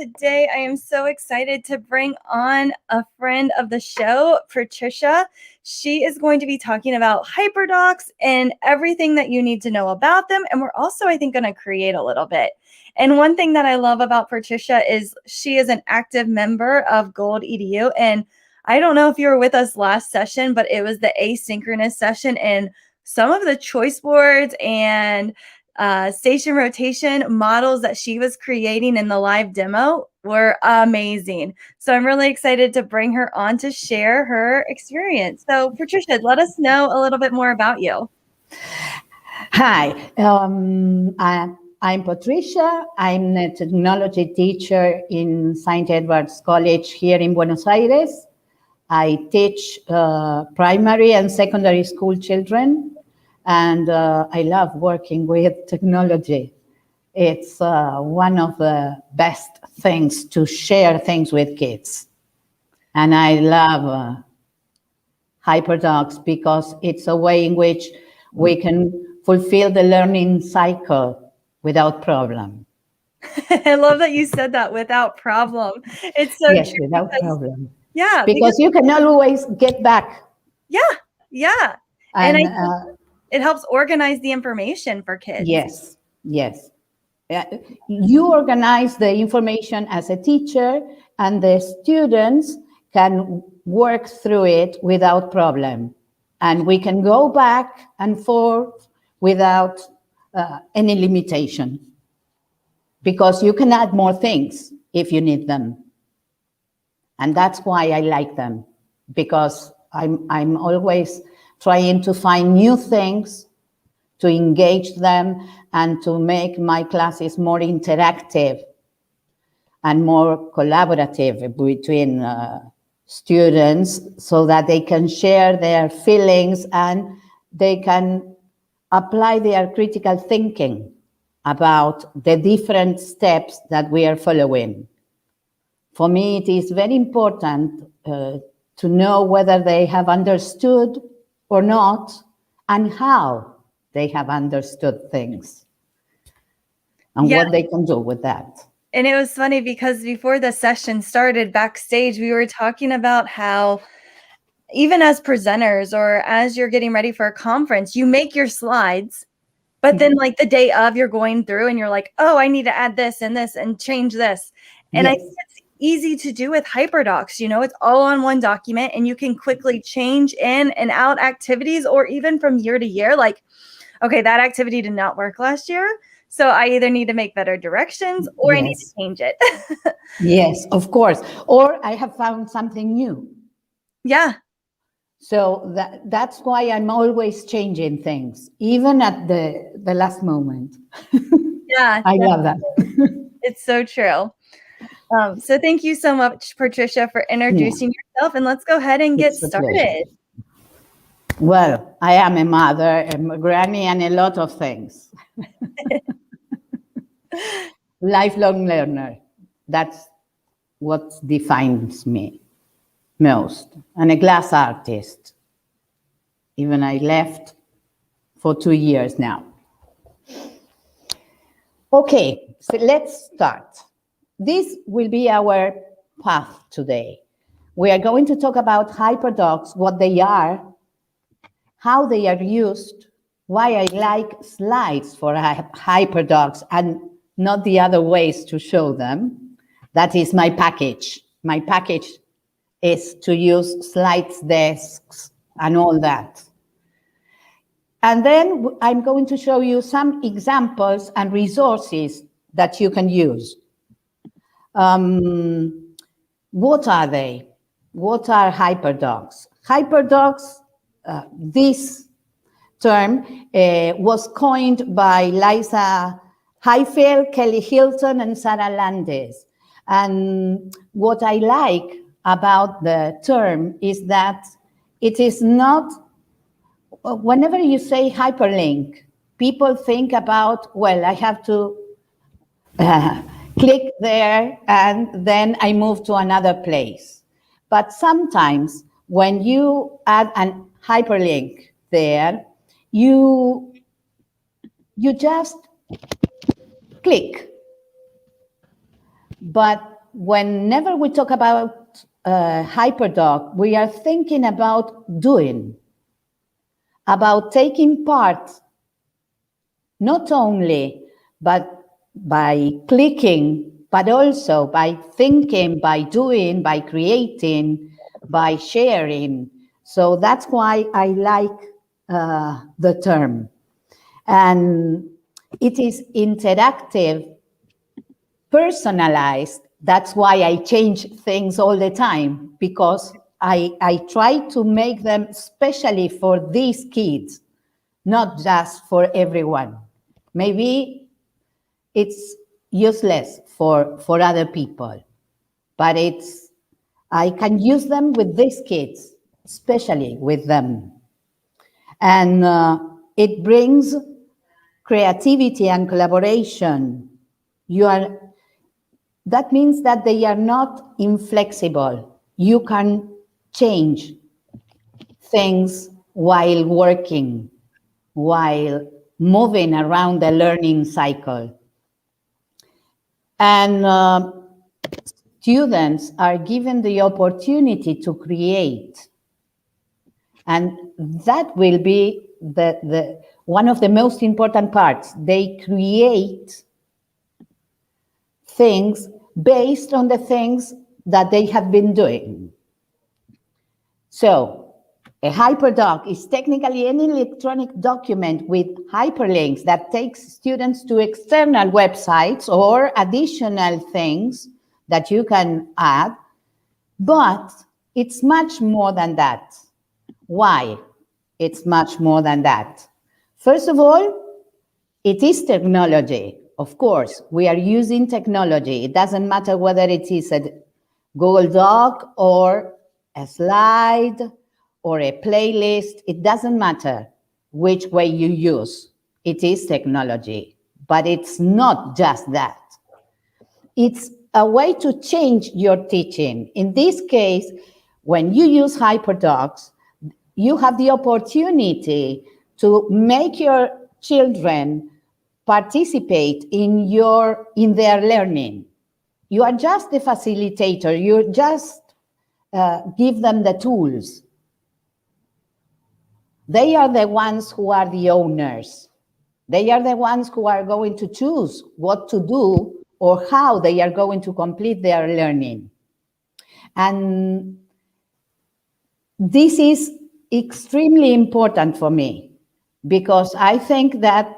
today I am so excited to bring on a friend of the show, Patricia. She is going to be talking about Hyperdocs and everything that you need to know about them. And we're also, I think, going to create a little bit. And one thing that I love about Patricia is she is an active member of Gold EDU. And I don't know if you were with us last session, but it was the asynchronous session, and some of the choice boards and station rotation models that she was creating in the live demo were amazing. So I'm really excited to bring her on to share her experience. So Patricia, let us know a little bit more about you. Hi, I'm Patricia. I'm a technology teacher in St. Edward's College here in Buenos Aires. I teach primary and secondary school children. And I love working with technology. It's one of the best things to share things with kids. And I love Hyperdocs because it's a way in which we can fulfill the learning cycle without problem. I love that you said that, without problem. It's so yes, true. Without problem. Yeah. Because you can always get back. Yeah. And it helps organize the information for kids. Yes. You organize the information as a teacher, and the students can work through it without problem. And we can go back and forth without any limitation, because you can add more things if you need them. And that's why I like them, because I'm always trying to find new things to engage them and to make my classes more interactive and more collaborative between students, so that they can share their feelings and they can apply their critical thinking about the different steps that we are following. For me, it is very important to know whether they have understood or not, and how they have understood things, and what they can do with that. And it was funny because before the session started backstage, we were talking about how even as presenters or as you're getting ready for a conference, you make your slides, but then like the day of, you're going through and you're like, oh, I need to add this and change this. And I think it's easy to do with Hyperdocs. You know, it's all on one document, and you can quickly change in and out activities, or even from year to year, like, okay, that activity did not work last year, so I either need to make better directions or I need to change it. Yes, of course. Or I have found something new. Yeah. So that's why I'm always changing things, even at the last moment. Yeah. I love that. It's so true. So thank you so much, Patricia, for introducing yourself, and let's go ahead and get started. Well, I am a mother, a granny, and a lot of things. Lifelong learner. That's what defines me most. And a glass artist. Even I left for 2 years now. Okay, so let's start. This will be our path today. We are going to talk about Hyperdocs, what they are, how they are used, why I like slides for Hyperdocs and not the other ways to show them. That is my package. My package is to use slides, desks, and all that. And then I'm going to show you some examples and resources that you can use. What are they? What are Hyperdocs? Hyperdocs, this term was coined by Liza Highfield, Kelly Hilton, and Sarah Landes. And what I like about the term is that it is not, whenever you say hyperlink, people think about, well, I have to click there and then I move to another place. But sometimes when you add an hyperlink there, you just click. But whenever we talk about Hyperdoc, we are thinking about doing, about taking part, not only but by clicking, but also by thinking, by doing, by creating, by sharing. So that's why I like the term. And it is interactive, personalized. That's why I change things all the time, because I try to make them specially for these kids, not just for everyone. Maybe it's useless for other people, but I can use them with these kids, especially with them. And it brings creativity and collaboration. That means that they are not inflexible. You can change things while working, while moving around the learning cycle. And students are given the opportunity to create. And that will be one of the most important parts. They create things based on the things that they have been doing. So a hyperdoc is technically an electronic document with hyperlinks that takes students to external websites or additional things that you can add, but it's much more than that. Why? It's much more than that. First of all, it is technology. Of course, we are using technology. It doesn't matter whether it is a Google Doc or a slide or a playlist. It doesn't matter which way you use. It is technology, but it's not just that. It's a way to change your teaching. In this case, when you use Hyperdocs, you have the opportunity to make your children participate in their learning. You are just the facilitator. You just give them the tools. They are the ones who are the owners. They are the ones who are going to choose what to do or how they are going to complete their learning. And this is extremely important for me, because I think that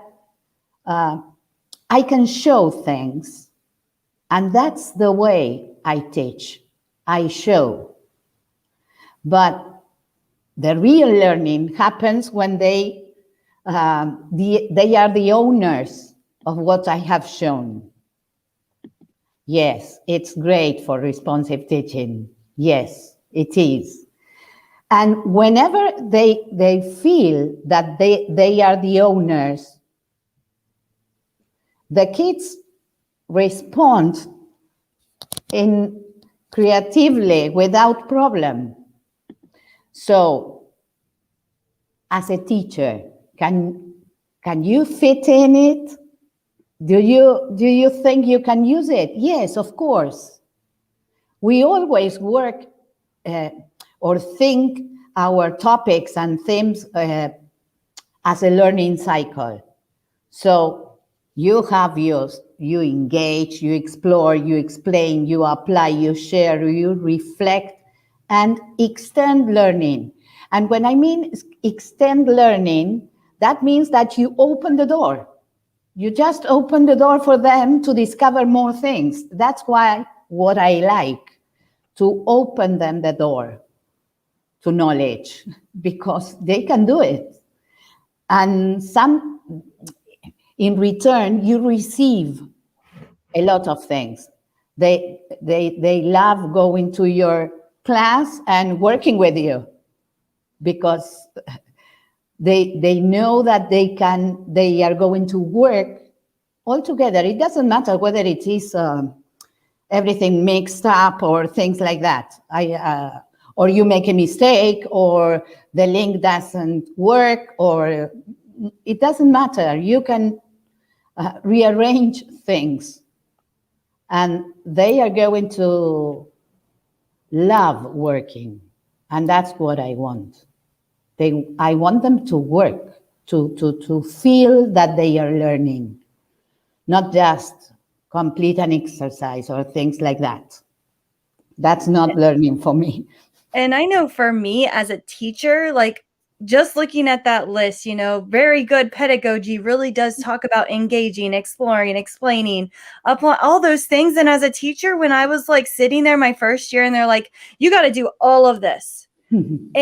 I can show things, and that's the way I teach. I show. But the real learning happens when they are the owners of what I have shown. Yes, it's great for responsive teaching. Yes, it is. And whenever they feel that they are the owners, the kids respond creatively without problem. So, as a teacher, can you fit in it? Do you think you can use it? Yes, of course. We always work or think our topics and themes as a learning cycle. So you have used, you engage, you explore, you explain, you apply, you share, you reflect, and extend learning. And when I mean extend learning, that means that you open the door. You just open the door for them to discover more things. That's what I like, to open them the door to knowledge, because they can do it. And in return, you receive a lot of things. They love going to your class and working with you, because they know that they are going to work all together. It doesn't matter whether it is everything mixed up or things like that. Or you make a mistake, or the link doesn't work, or it doesn't matter. You can rearrange things. and they are going to love working. And that's what I want. I want them to work, to feel that they are learning, not just complete an exercise or things like that. That's not learning for me. And I know for me as a teacher, like just looking at that list, very good pedagogy really does talk about engaging, exploring, explaining, apply all those things. And as a teacher, when I was like sitting there my first year and they're like, you got to do all of this. And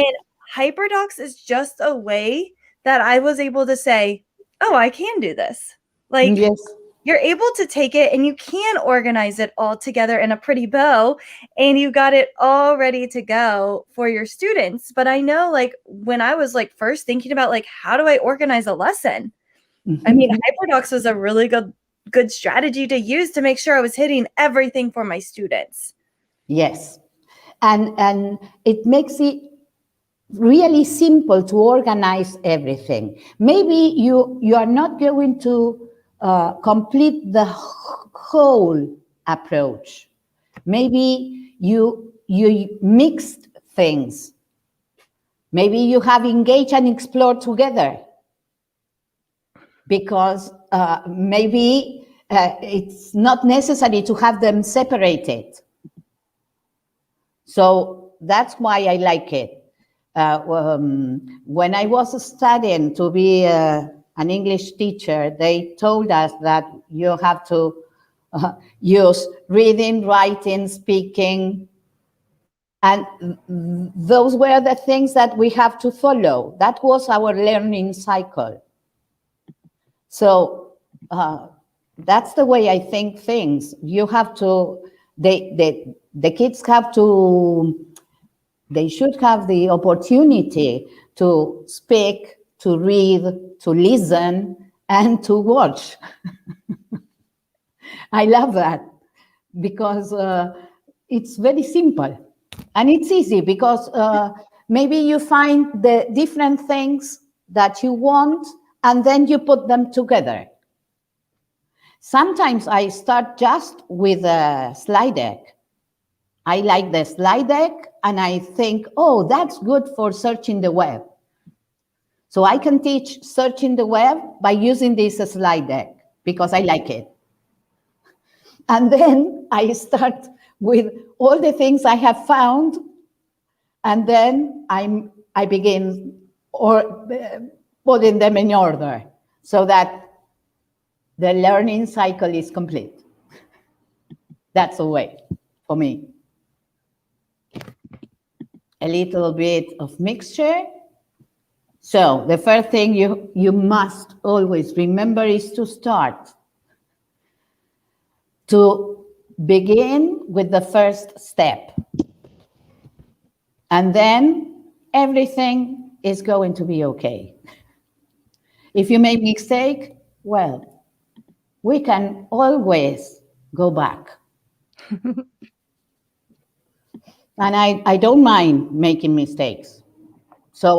Hyperdocs is just a way that I was able to say, oh, I can do this. Like, Yes. you're able to take it and you can organize it all together in a pretty bow, and you got it all ready to go for your students. But I know, like, when I was like first thinking about like, how do I organize a lesson? I mean, Hyperdocs was a really good strategy to use to make sure I was hitting everything for my students. Yes. And it makes it really simple to organize everything. Maybe you are not going to complete the whole approach. Maybe you mixed things. Maybe you have engaged and explored together, because maybe it's not necessary to have them separated. So that's why I like it. When I was studying to be an English teacher, they told us that you have to use reading, writing, speaking, and those were the things that we have to follow. That was our learning cycle. So that's the way I think things. You have to, the kids have to, they should have the opportunity to speak, to read, to listen, and to watch. I love that, because it's very simple. And it's easy because maybe you find the different things that you want and then you put them together. Sometimes I start just with a slide deck. I like the slide deck and I think, oh, that's good for searching the web. So I can teach searching the web by using this slide deck because I like it. And then I start with all the things I have found, and then I begin putting them in order so that the learning cycle is complete. That's the way for me. A little bit of mixture. So the first thing you must always remember is to start. To begin with the first step. And then everything is going to be okay. If you make a mistake, well, we can always go back. And I don't mind making mistakes. So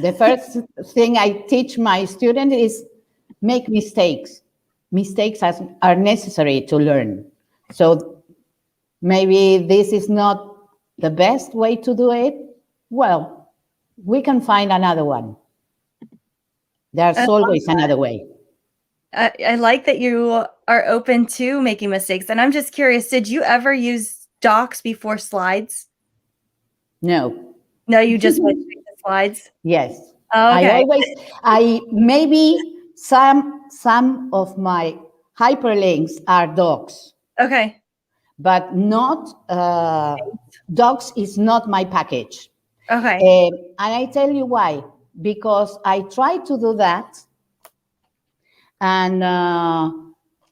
the first thing I teach my students is make mistakes. Mistakes are necessary to learn. So maybe this is not the best way to do it. Well, we can find another one. There's always another way. I like that you are open to making mistakes. And I'm just curious, did you ever use docs before slides? No. No, you just went straight to slides? Yes. Oh, okay. Maybe some of my hyperlinks are docs. Okay. But not, docs is not my package. Okay. And I tell you why. Because I tried to do that and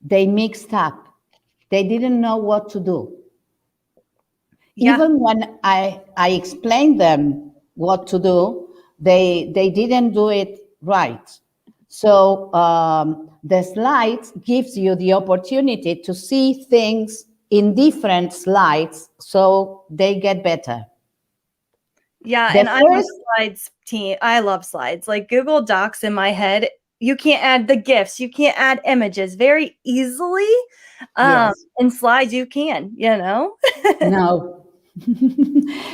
they mixed up. They didn't know what to do. Yeah. Even when I explained them what to do, they didn't do it right. So the slides gives you the opportunity to see things in different slides so they get better. Yeah, and I'm a slides team. I love slides. Like Google Docs in my head, you can't add the GIFs, you can't add images very easily. Yes. In slides you can, you know. No.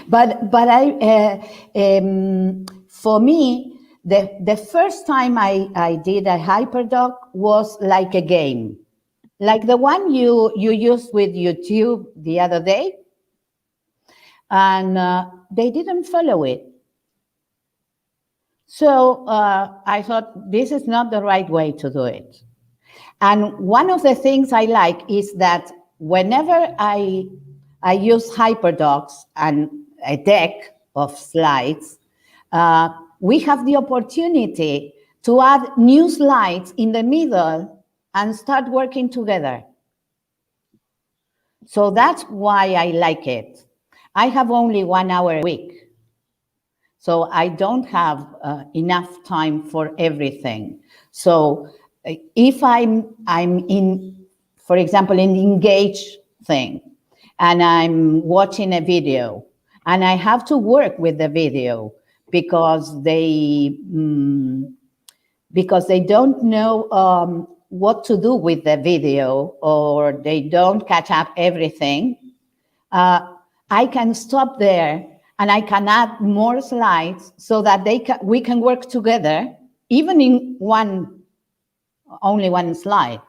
but for me, the first time I did a hyperdoc was like a game, like the one you used with YouTube the other day, and they didn't follow it. So I thought this is not the right way to do it. And one of the things I like is that whenever I use Hyperdocs and a deck of slides, we have the opportunity to add new slides in the middle and start working together. So that's why I like it. I have only 1 hour a week, so I don't have enough time for everything. So if I'm in, for example, in the engage thing, and I'm watching a video, and I have to work with the video because they don't know what to do with the video, or they don't catch up everything, I can stop there and I can add more slides so that we can work together, even in only one slide.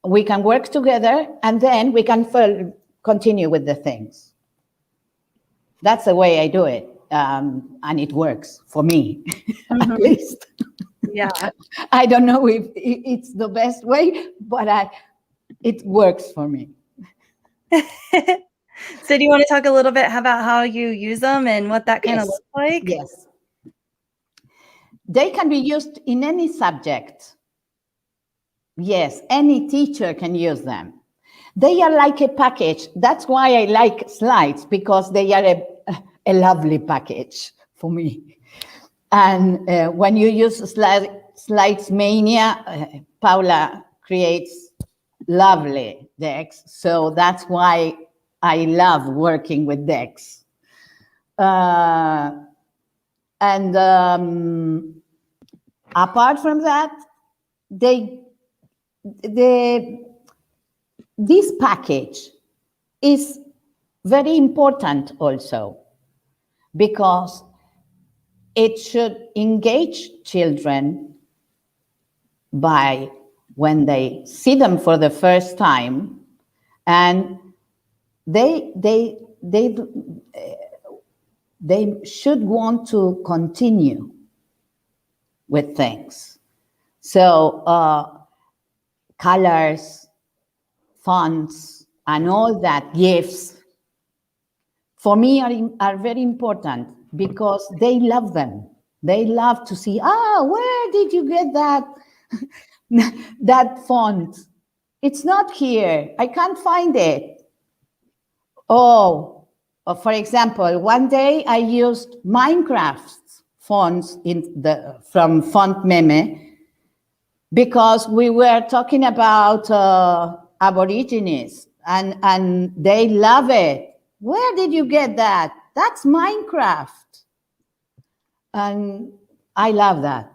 We can work together and then we can continue with the things. That's the way I do it. And it works for me, Mm-hmm. at least. Yeah. I don't know if it's the best way, but it works for me. So do you want to talk a little bit about how you use them and what that kind of looks like? Yes. They can be used in any subject. Yes, any teacher can use them. They are like a package. That's why I like slides, because they are a lovely package for me. And when you use Slides Mania, Paula creates lovely decks. So that's why I love working with decks. And apart from that, this package is very important also, because it should engage children by when they see them for the first time, and they should want to continue with things. So colors, fonts, and all that, gifts, for me are very important, because they love them. They love to see, where did you get that, that font? It's not here. I can't find it. For example, one day I used Minecraft fonts from Font Meme, because we were talking about Aborigines, and they love it. Where did you get that? That's Minecraft. And I love that,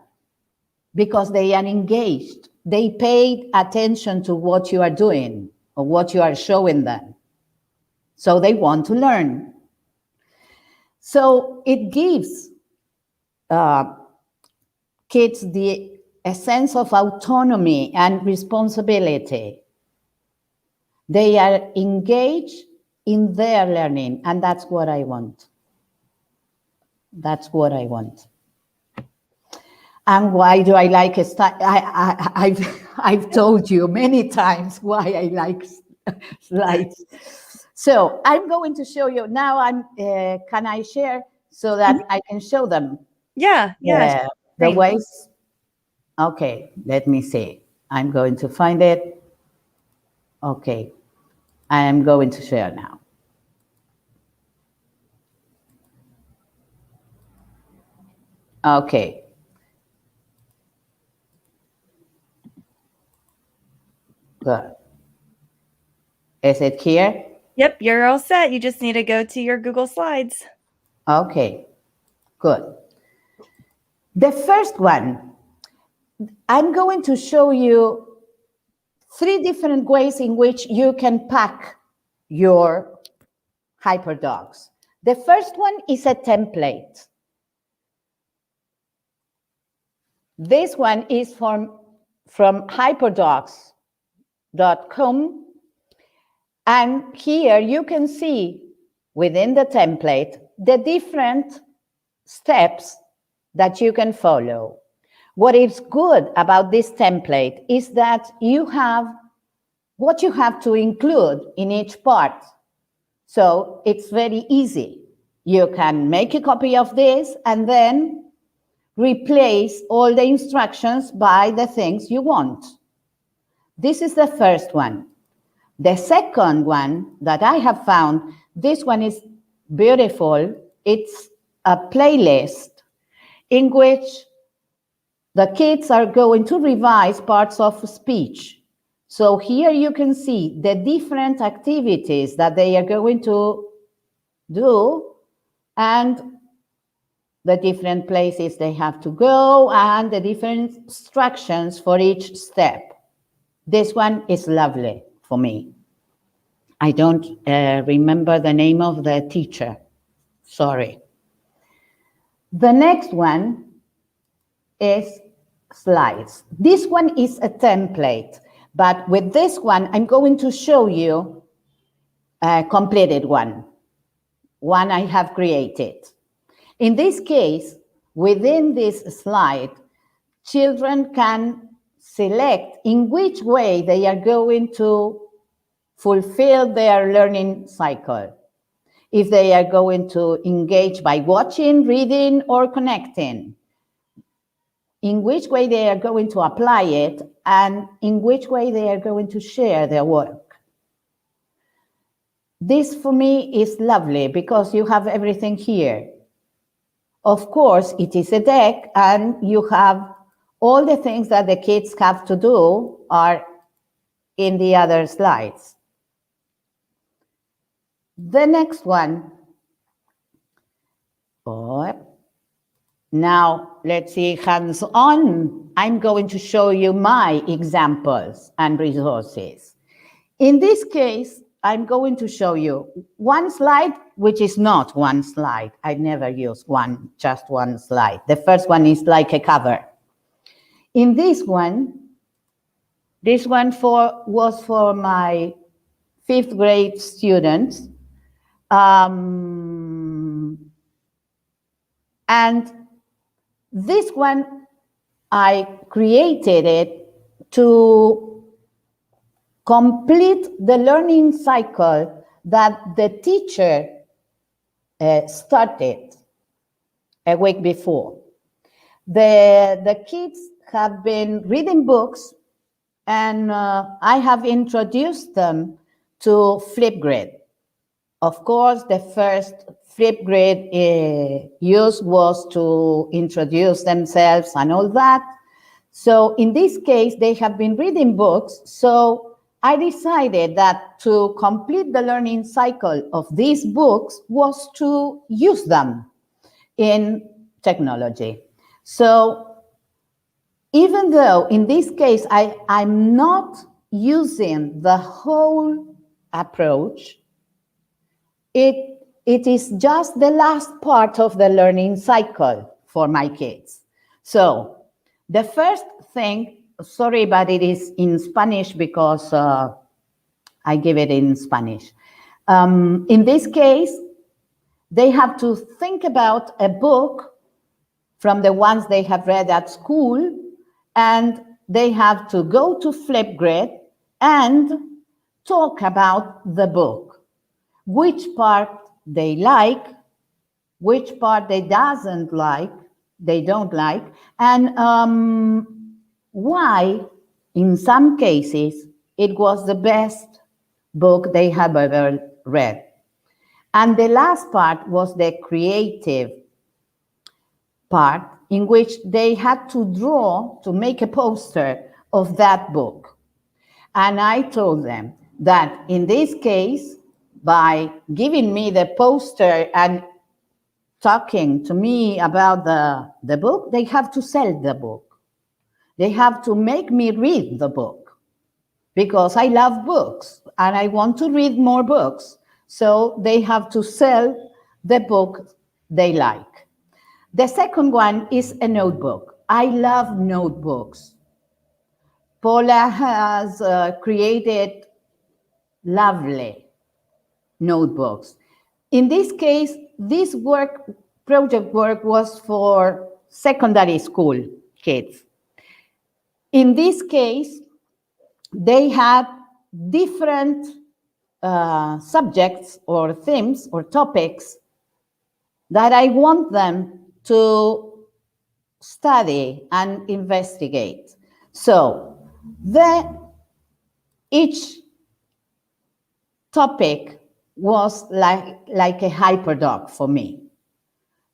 because they are engaged. They paid attention to what you are doing or what you are showing them. So they want to learn. So it gives kids a sense of autonomy and responsibility. They are engaged in their learning, and that's what I want. That's what I want. And why do I like it? I've told you many times why I like slides. So I'm going to show you now. Can I share so that I can show them? Yeah. The ways. Okay, let me see. I'm going to find it. Okay, I am going to share now. Okay. Good. Is it here? Yep, you're all set. You just need to go to your Google Slides. Okay, good. The first one, I'm going to show you 3 different ways in which you can pack your Hyperdocs. The first one is a template. This one is from hyperdocs.com. And here you can see within the template the different steps that you can follow. What is good about this template is that you have what you have to include in each part. So it's very easy. You can make a copy of this and then replace all the instructions by the things you want. This is the first one. The second one that I have found, this one is beautiful. It's a playlist in which the kids are going to revise parts of speech. So here you can see the different activities that they are going to do and the different places they have to go and the different instructions for each step. This one is lovely for me. I don't remember the name of the teacher. Sorry. The next one is slides. This one is a template, but with this one, I'm going to show you a completed one I have created. In this case, within this slide, children can select in which way they are going to fulfill their learning cycle. If they are going to engage by watching, reading, or connecting, in which way they are going to apply it, and in which way they are going to share their work. This for me is lovely because you have everything here. Of course, it is a deck and you have all the things that the kids have to do are in the other slides. The next one. Now, let's see, hands-on. I'm going to show you my examples and resources. In this case, I'm going to show you one slide, which is not one slide. I never use just one slide. The first one is like a cover. In this one was for my 5th grade students. And this one, I created it to complete the learning cycle that the teacher started a week before. The kids have been reading books, and I have introduced them to Flipgrid. Of course, the first Flipgrid use was to introduce themselves and all that. So in this case, they have been reading books. So I decided that to complete the learning cycle of these books was to use them in technology. So even though in this case, I'm not using the whole approach, it is just the last part of the learning cycle for my kids. So the first thing, sorry, but it is in Spanish because I give it in Spanish. In this case, they have to think about a book from the ones they have read at school, and they have to go to Flipgrid and talk about the book. Which part they like, which part they don't like, and why, in some cases, it was the best book they have ever read. And the last part was the creative part, in which they had to draw, to make a poster of that book. And I told them that in this case, by giving me the poster and talking to me about the book, they have to sell the book. They have to make me read the book because I love books and I want to read more books. So they have to sell the book they like. The second one is a notebook. I love notebooks. Paula has created lovely notebooks. In this case, this project work was for secondary school kids. In this case, they had different subjects or themes or topics that I want them to study and investigate. So each topic was like a hyperdoc for me.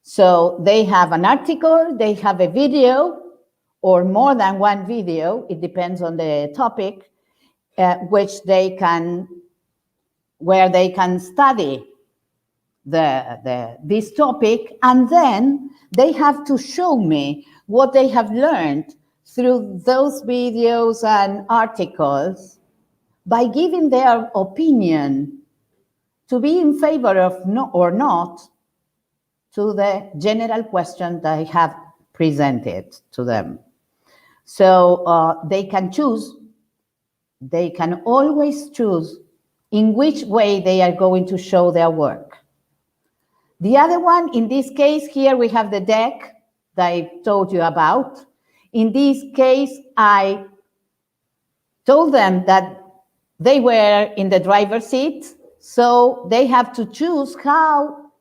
So they have an article, they have a video, or more than one video, it depends on the topic, where they can study this topic, and then they have to show me what they have learned through those videos and articles by giving their opinion to be in favor of no or not to the general question that I have presented to them. So they can choose, they can always choose in which way they are going to show their work. The other one, in this case, here we have the deck that I told you about. In this case, I told them that they were in the driver's seat, so they have to choose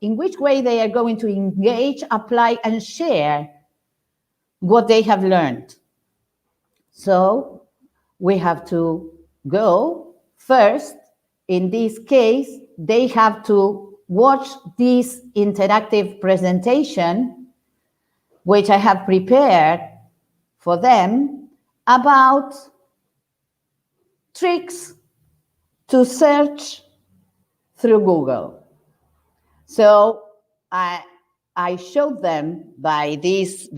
in which way they are going to engage, apply, and share what they have learned. So we have to go first. In this case, they have to watch this interactive presentation, which I have prepared for them, about tricks to search through Google. So I showed them by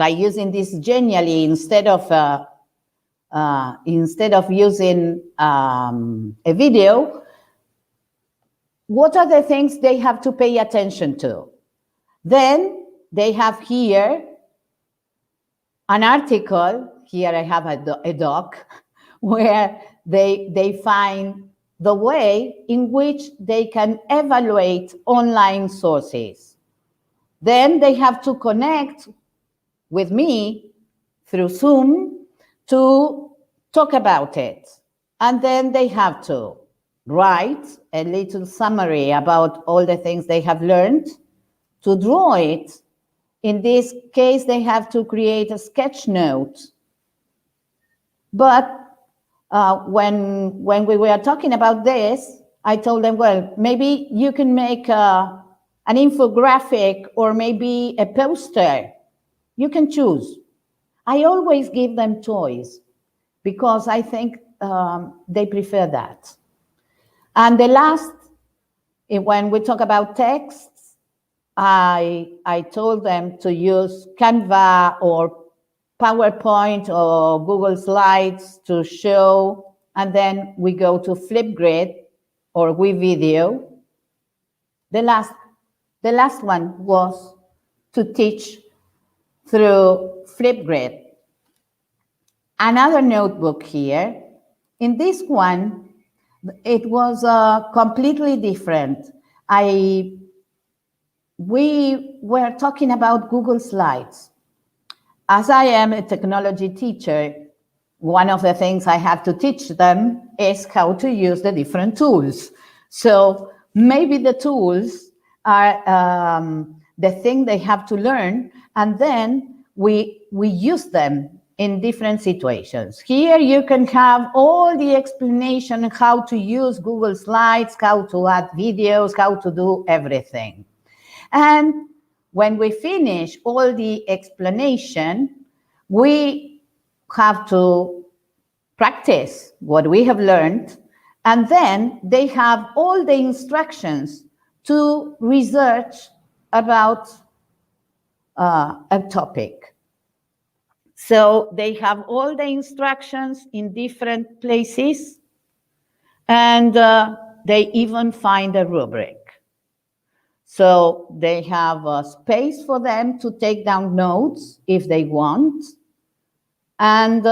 using this genially instead of using a video, what are the things they have to pay attention to. Then they have here an article. Here I have a doc where they find the way in which they can evaluate online sources. Then they have to connect with me through Zoom to talk about it. And then they have to write a little summary about all the things they have learned, to draw it. In this case, they have to create a sketch note. But when we were talking about this, I told them, well, maybe you can make an infographic or maybe a poster. You can choose. I always give them choice because I think they prefer that. And the last, when we talk about texts, I told them to use Canva or PowerPoint or Google Slides to show, and then we go to Flipgrid or WeVideo. The last one was to teach through Flipgrid. Another notebook here. In this one, it was completely different. We were talking about Google Slides. As I am a technology teacher, one of the things I have to teach them is how to use the different tools. So maybe the tools are the thing they have to learn, and then we use them in different situations. Here you can have all the explanation of how to use Google Slides, how to add videos, how to do everything. And when we finish all the explanation, we have to practice what we have learned, and then they have all the instructions to research about a topic. So they have all the instructions in different places, and they even find a rubric. So they have a space for them to take down notes if they want, and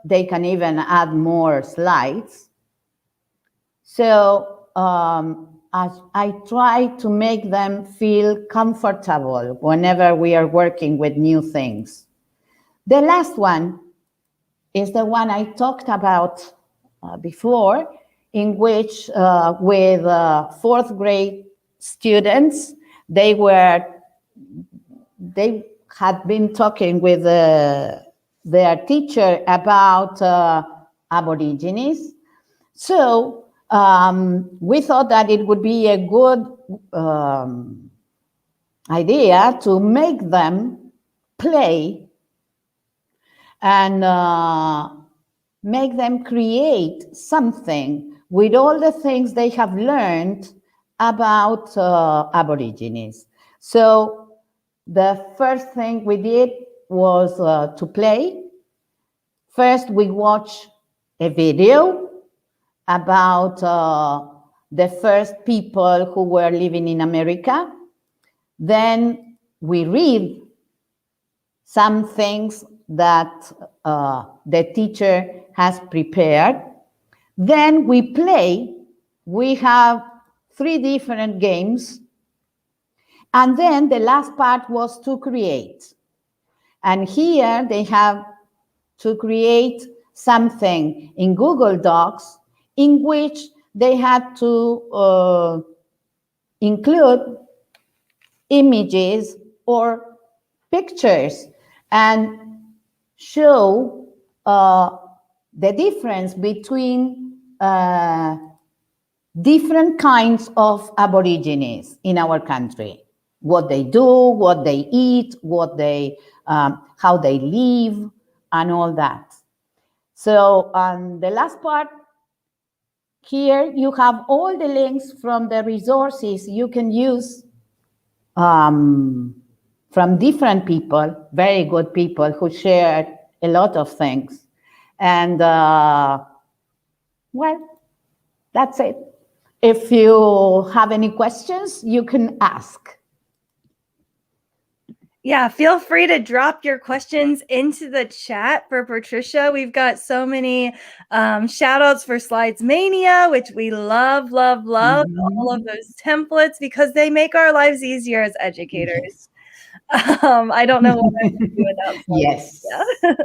they can even add more slides. So I try to make them feel comfortable whenever we are working with new things. The last one is the one I talked about before, in which with fourth grade students, they had been talking with their teacher about Aborigines. So we thought that it would be a good idea to make them play and make them create something with all the things they have learned about Aborigines. So the first thing we did was to play. First, we watched a video about the first people who were living in America. Then we read some things that the teacher has prepared. Then we play. We have 3 different games. And then the last part was to create. And here they have to create something in Google Docs in which they had to include images or pictures and show the difference between different kinds of Aborigines in our country. What they do, what they eat, what they, how they live, and all that. So on the last part, here you have all the links from the resources you can use from different people, very good people who shared a lot of things. And well, that's it. If you have any questions, you can ask. Yeah, feel free to drop your questions into the chat for Patricia. We've got so many shout outs for Slides Mania, which we love, love, love. All of those templates because they make our lives easier as educators. I don't know what I would do without Slides Yes,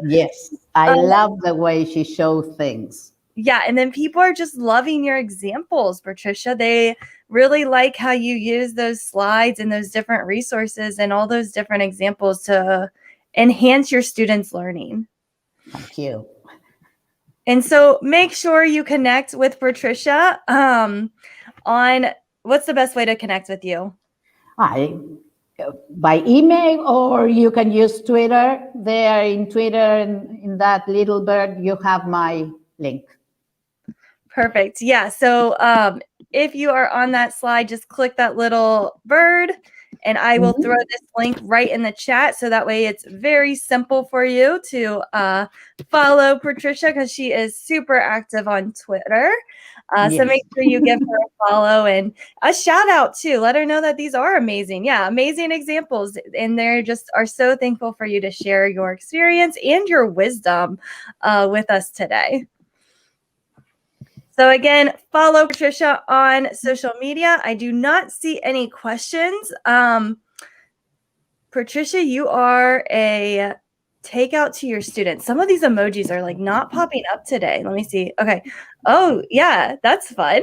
yes. I love the way she shows things. Yeah, and then people are just loving your examples, Patricia. They really like how you use those slides and those different resources and all those different examples to enhance your students' learning. Thank you. And so make sure you connect with Patricia on what's the best way to connect with you? By email, or you can use Twitter. There in Twitter, in that little bird, you have my link. Perfect. Yeah. So if you are on that slide, just click that little bird and I will throw this link right in the chat. So that way it's very simple for you to follow Patricia because she is super active on Twitter. Yes. So make sure you give her a follow and a shout out too. Let her know that these are amazing. Yeah, amazing examples. And they're just are so thankful for you to share your experience and your wisdom with us today. So again, follow Patricia on social media. I do not see any questions. Patricia, you are a takeout to your students. Some of these emojis are like not popping up today. Let me see. Okay. Oh, yeah, that's fun.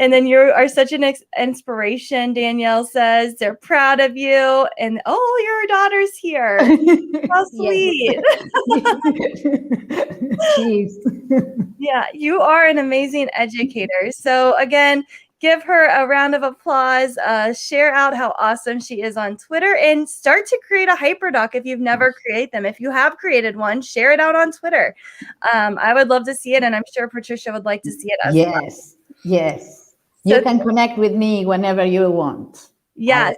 And then you are such an inspiration, Danielle says. They're proud of you. And oh, your daughter's here. How sweet. Jeez. Yeah, you are an amazing educator. So again, give her a round of applause. Share out how awesome she is on Twitter and start to create a Hyperdoc if you've never created them. If you have created one, share it out on Twitter. I would love to see it, and I'm sure Patricia would like to see it as well. Yes, yes. So you can connect with me whenever you want. Yes.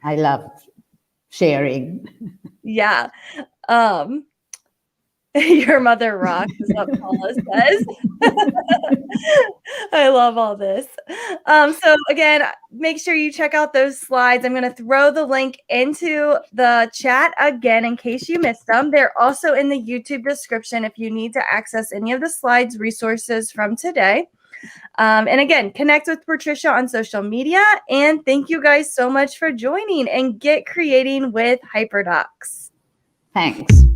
I love sharing. Yeah. Your mother rocks is what Paula says. I love all this. So again, make sure you check out those slides. I'm going to throw the link into the chat again in case you missed them. They're also in the YouTube description if you need to access any of the slides resources from today. And again, connect with Patricia on social media. And thank you guys so much for joining, and get creating with Hyperdocs. Thanks.